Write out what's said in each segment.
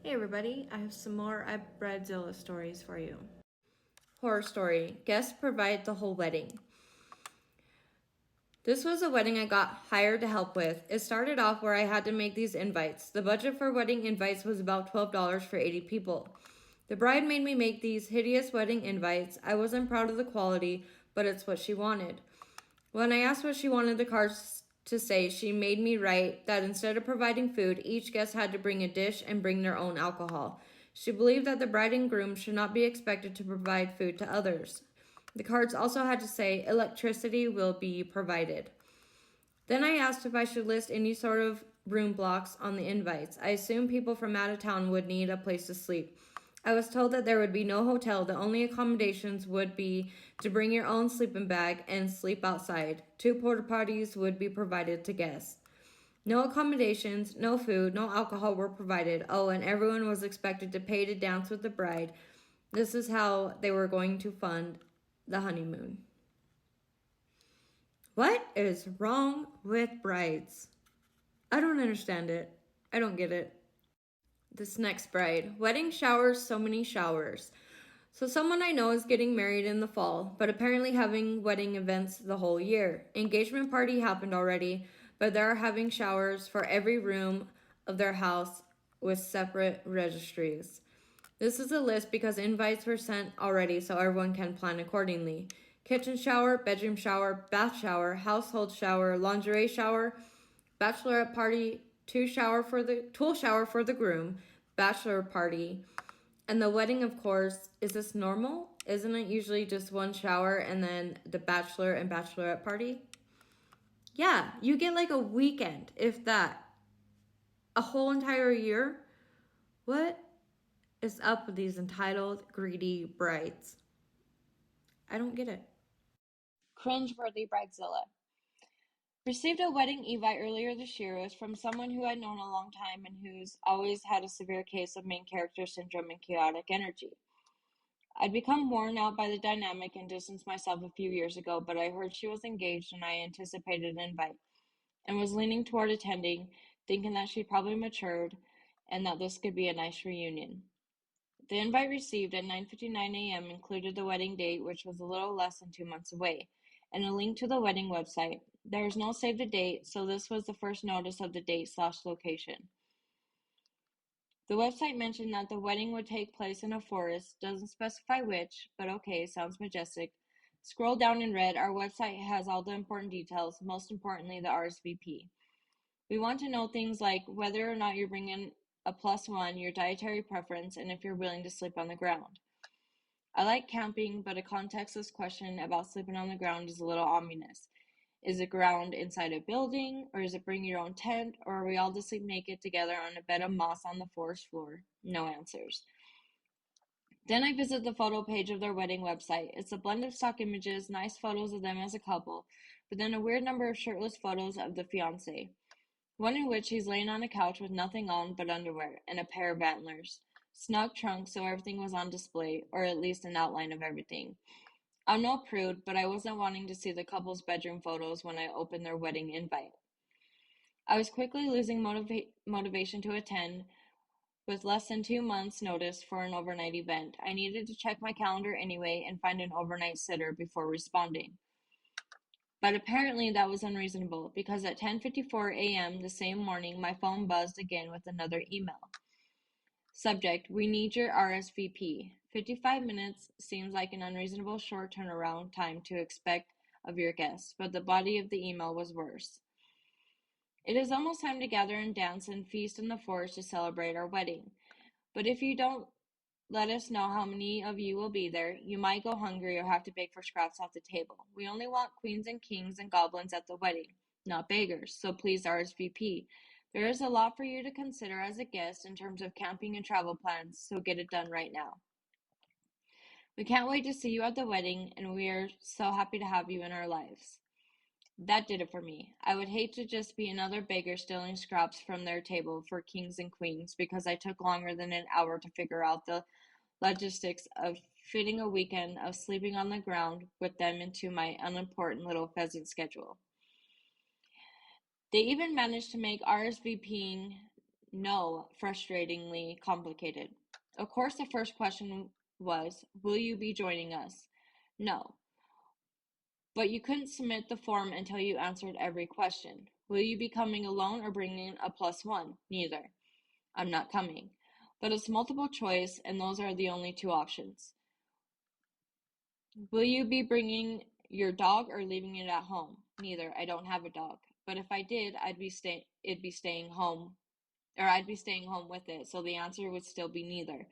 Hey everybody, I have some more Bridezilla stories for you. Horror story. Guests provide the whole wedding. This was a wedding I got hired to help with. It started off where I had to make these invites. The budget for wedding invites was about $12 for 80 people. The bride made me make these hideous wedding invites. I wasn't proud of the quality, but it's what she wanted. When I asked what she wanted the cards to say, she made me write that instead of providing food, each guest had to bring a dish and bring their own alcohol. She believed that the bride and groom should not be expected to provide food to others. The cards also had to say, electricity will be provided. Then I asked if I should list any sort of room blocks on the invites. I assumed people from out of town would need a place to sleep. I was told that there would be no hotel. The only accommodations would be to bring your own sleeping bag and sleep outside. 2 porta potties would be provided to guests. No accommodations, no food, no alcohol were provided. Oh, and everyone was expected to pay to dance with the bride. This is how they were going to fund the honeymoon. What is wrong with brides? I don't understand it. I don't get it. This next bride. Wedding showers, so many showers. So someone I know is getting married in the fall, but apparently having wedding events the whole year. Engagement party happened already, but they're having showers for every room of their house with separate registries. This is a list because invites were sent already so everyone can plan accordingly. Kitchen shower, bedroom shower, bath shower, household shower, lingerie shower, bachelorette party, tool shower for the groom, bachelor party, and the wedding, of course. Is this normal? Isn't it usually just one shower and then the bachelor and bachelorette party? Yeah, you get like a weekend, if that. A whole entire year? What is up with these entitled, greedy brides? I don't get it. Cringeworthy Bridezilla. Received a wedding invite earlier this year. It was from someone who I'd known a long time and who's always had a severe case of main character syndrome and chaotic energy. I'd become worn out by the dynamic and distanced myself a few years ago, but I heard she was engaged and I anticipated an invite and was leaning toward attending, thinking that she'd probably matured and that this could be a nice reunion. The invite received at 9:59 a.m. included the wedding date, which was a little less than 2 months away, and a link to the wedding website. There was no save the date, so this was the first notice of the date/location. The website mentioned that the wedding would take place in a forest, doesn't specify which, but okay, sounds majestic. Scroll down and read, our website has all the important details, most importantly the RSVP. We want to know things like whether or not you're bringing a +1, your dietary preference, and if you're willing to sleep on the ground. I like camping, but a contextless question about sleeping on the ground is a little ominous. Is it ground inside a building, or is it bring your own tent, or are we all to sleep naked together on a bed of moss on the forest floor? No answers. Then I visit the photo page of their wedding website. It's a blend of stock images, nice photos of them as a couple, but then a weird number of shirtless photos of the fiance. One in which he's laying on a couch with nothing on but underwear and a pair of antlers. Snug trunk so everything was on display, or at least an outline of everything. I'm no prude, but I wasn't wanting to see the couple's bedroom photos when I opened their wedding invite. I was quickly losing motivation to attend. With less than 2 months' notice for an overnight event, I needed to check my calendar anyway and find an overnight sitter before responding. But apparently that was unreasonable, because at 10:54 a.m. the same morning my phone buzzed again with another email. Subject: We need your RSVP. 55 minutes seems like an unreasonable short turnaround time to expect of your guests, but the body of the email was worse. It is almost time to gather and dance and feast in the forest to celebrate our wedding. But if you don't let us know how many of you will be there, you might go hungry or have to beg for scraps off the table. We only want queens and kings and goblins at the wedding, not beggars, so please RSVP. There is a lot for you to consider as a guest in terms of camping and travel plans, so get it done right now. We can't wait to see you at the wedding, and we are so happy to have you in our lives. That did it for me. I would hate to just be another beggar stealing scraps from their table for kings and queens because I took longer than an hour to figure out the logistics of fitting a weekend of sleeping on the ground with them into my unimportant little pheasant schedule. They even managed to make RSVPing No, frustratingly complicated. Of course, the first question was, will you be joining us? No. But you couldn't submit the form until you answered every question. Will you be coming alone or bringing a plus one? Neither. I'm not coming. But it's multiple choice, and those are the only two options. Will you be bringing your dog or leaving it at home? Neither. I don't have a dog. But if I did, it'd be staying home, or I'd be staying home with it, so the answer would still be neither.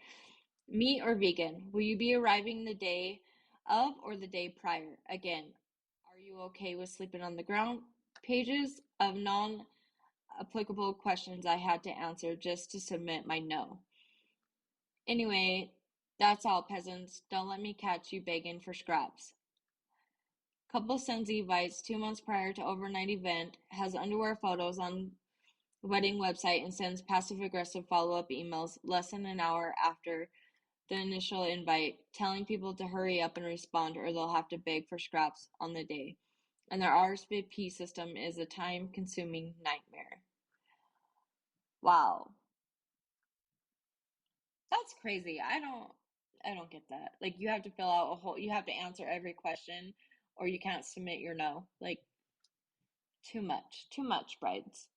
Meat or vegan? Will you be arriving the day of or the day prior? Again, are you okay with sleeping on the ground? Pages of non-applicable questions I had to answer just to submit my no. Anyway, that's all, peasants. Don't let me catch you begging for scraps. Couple sends Evites 2 months prior to overnight event, has underwear photos on wedding website, and sends passive-aggressive follow-up emails less than an hour after the initial invite, telling people to hurry up and respond or they'll have to beg for scraps on the day. And their RSVP system is a time-consuming nightmare. Wow. That's crazy. I don't get that. Like you have to fill out you have to answer every question or you can't submit your no. Like too much. Too much, brides.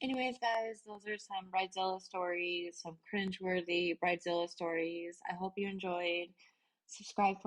Anyways, guys, those are some Bridezilla stories, some cringeworthy Bridezilla stories. I hope you enjoyed. Subscribe for